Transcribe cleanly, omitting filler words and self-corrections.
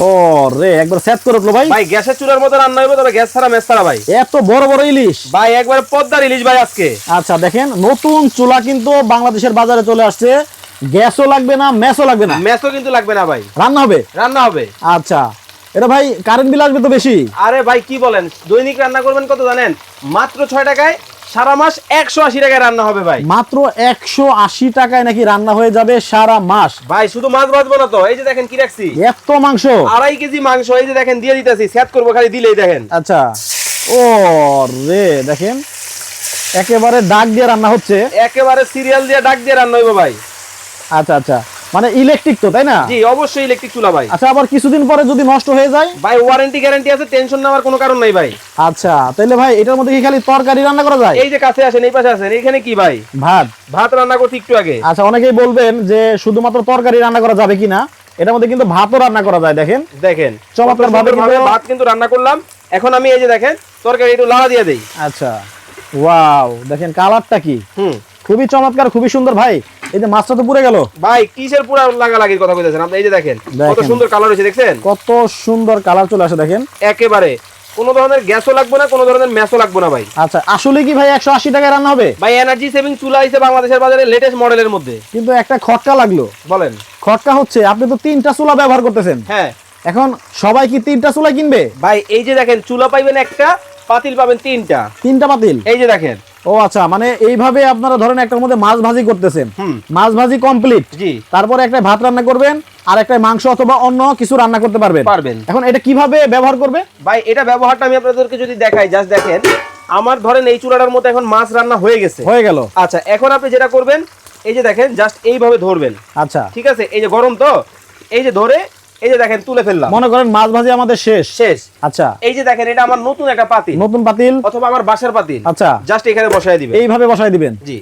ও রে, একবার সেট করে উঠলো ভাই। ভাই গ্যাসের চুলার মতো রান্না হবে, তবে গ্যাস ছাড়া মেস ছাড়া ভাই। এত বড় বড় ইলিশ ভাই একবার পদ্মার ইলিশ ভাই আজকে। আচ্ছা দেখেন, নতুন চুলা কিন্তু বাংলাদেশের বাজারে চলে আসছে। গ্যাসও লাগবে না, মেসও লাগবে না, মেসও কিন্তু লাগবে না ভাই, রান্না হবে। রান্না হবে। আচ্ছা, এটা ভাই কারেন্ট বিল আসবে তো বেশি? আরে ভাই কি বলেন, দৈনিক রান্না করবেন কত জানেন? মাত্র 6 টাকায় সারা মাস 180 টাকায় রান্না হবে ভাই। মাত্র 180 টাকায় নাকি রান্না হয়ে যাবে সারা মাস? ভাই শুধু মাছ ভাজবো না তো, এই যে দেখেন কি রাখছি, এত মাংস, 2.5 কেজি মাংস, এই যে দেখেন দিয়ে দিতেছি, সেট করবো খালি দিলেই দেখেন। আচ্ছা, ও রে দেখেন, একেবারে ডাক দিয়ে রান্না হচ্ছে, একেবারে সিরিয়াল দিয়ে ডাক দিয়ে রান্না হইবো ভাই। আচ্ছা আচ্ছা, মানে ইলেকট্রিক তো, তাই না? জি অবশ্যই ইলেকট্রিক চুলা ভাই। আচ্ছা, আবার কিছুদিন পরে যদি নষ্ট হয়ে যায়? ভাই ওয়ারেন্টি গ্যারান্টি আছে, টেনশন নেওয়ার কোনো কারণ নাই ভাই। আচ্ছা, তাহলে ভাই এটার মধ্যে কি খালি তরকারি রান্না করা যায়? এই যে কাছে আসেন, এই পাশে আসেন, এইখানে কি ভাই ভাত? ভাত রান্না করছি একটু আগে। আচ্ছা, অনেকেই বলবেন যে শুধুমাত্র তরকারি রান্না করা যাবে কিনা, এটার মধ্যে কিন্তু ভাতও রান্না করা যায়। দেখেন দেখেন চমৎকার ভাবে ভাত কিন্তু রান্না করলাম। এখন আমি এই যে দেখেন তরকারি একটু লাড়া দিয়ে দেই। আচ্ছা, ওয়াও, দেখেন কালারটা কি খুবই চমৎকার, খুবই সুন্দর। ভাই এই যে মাছটা তো পুড়ে গেল। ভাই কিসের পুরা লাগালাগির কথা কইতেছেন আপনি? এই যে দেখেন কত সুন্দর কালার হয়েছে, দেখছেন কত সুন্দর কালার চলে আসে দেখেন। একেবারে কোনো ধরনের গ্যাসও লাগবে না, কোনো ধরনের ম্যাসও লাগবে না ভাই। আচ্ছা, আসলে কি ভাই 180 টাকায় রান্না হবে? ভাই এনার্জি সেভিং চুলা আইছে বাংলাদেশের বাজারে লেটেস্ট মডেলের মধ্যে। কিন্তু একটা খটকা লাগলো। বলেন। খটকা হচ্ছে আপনি তো 3টা চুলা ব্যবহার করতেছেন। হ্যাঁ, এখন সবাই কি 3টা চুলা কিনবে? ভাই এই যে দেখেন চুলা পাইবেন একটা, পাতিল পাবেন 3টা। 3টা পাতিল? এই যে দেখেন। ও আচ্ছা, মানে এইভাবে আপনারা ধরেন একটার মধ্যে মাছ ভাজি করতেছেন, মাছ ভাজি কমপ্লিট, জি, তারপরে একটা ভাত রান্না করবেন, আর একটা মাংস অথবা অন্য কিছু রান্না করতে পারবেন। এখন এটা কিভাবে ব্যবহার করবে? ভাই এটা ব্যবহারটা আমি আপনাদেরকে যদি দেখাই, জাস্ট দেখেন আমার ধরেন এই চুলাটার মধ্যে এখন মাছ রান্না হয়ে গেছে, হয়ে গেল। আচ্ছা, এখন আপনি যেটা করবেন এই যে দেখেন জাস্ট এইভাবে ধরবেন। আচ্ছা, ঠিক আছে, এই যে গরম তো, এই যে ধরে এই যে দেখেন তুলে ফেললাম। মনে করেন মাছ ভাজি আমাদের শেষ। আচ্ছা, এই যে দেখেন এটা আমার নতুন একটা পাতিল, নতুন পাতিল অথবা আমার বাসার পাতিল। আচ্ছা, জাস্ট এখানে বসায় দিবেন, এইভাবে বসায় দিবেন। জি।